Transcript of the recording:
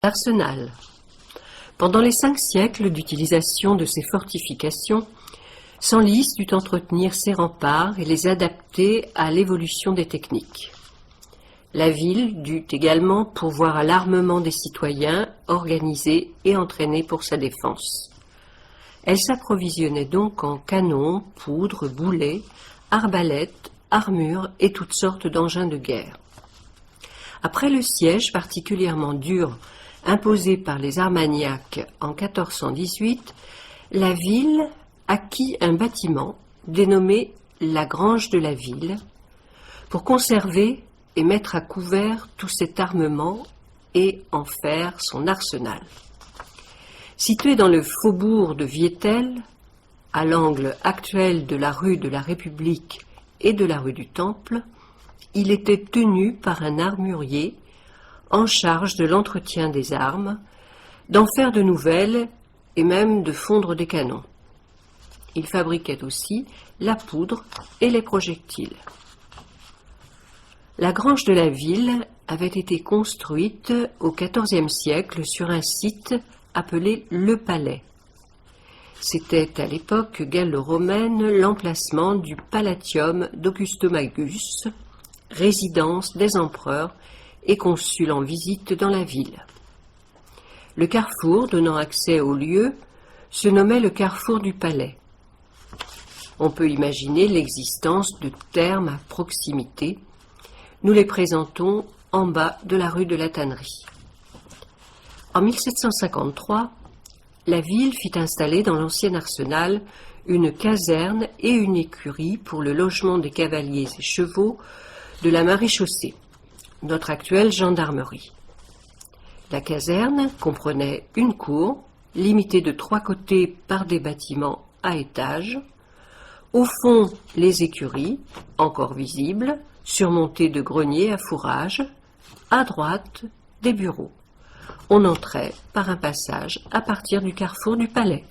Arsenal. Pendant les 5 siècles d'utilisation de ces fortifications, Senlis dut entretenir ses remparts et les adapter à l'évolution des techniques. La ville dut également pourvoir à l'armement des citoyens, organisés et entraînés pour sa défense. Elle s'approvisionnait donc en canons, poudres, boulets, arbalètes, armures et toutes sortes d'engins de guerre. Après le siège particulièrement dur imposé par les Armagnacs en 1418, la ville acquit un bâtiment dénommé la Grange de la Ville pour conserver et mettre à couvert tout cet armement et en faire son arsenal. Situé dans le faubourg de Viettel, à l'angle actuel de la rue de la République et de la rue du Temple, il était tenu par un armurier en charge de l'entretien des armes, d'en faire de nouvelles et même de fondre des canons. Il fabriquait aussi la poudre et les projectiles. La Grange de la Ville avait été construite au XIVe siècle sur un site appelé Le Palais. C'était à l'époque gallo-romaine l'emplacement du Palatium d'Augustomagus, résidence des empereurs et consuls en visite dans la ville. Le carrefour donnant accès au lieu se nommait le carrefour du Palais. On peut imaginer l'existence de thermes à proximité. Nous les présentons en bas de la rue de la Tannerie. En 1753, la ville fit installer dans l'ancien arsenal une caserne et une écurie pour le logement des cavaliers et chevaux de la maréchaussée, notre actuelle gendarmerie. La caserne comprenait une cour, limitée de 3 côtés par des bâtiments à étages. Au fond, les écuries, encore visibles, surmontées de greniers à fourrage. À droite, des bureaux. On entrait par un passage à partir du carrefour du Palais.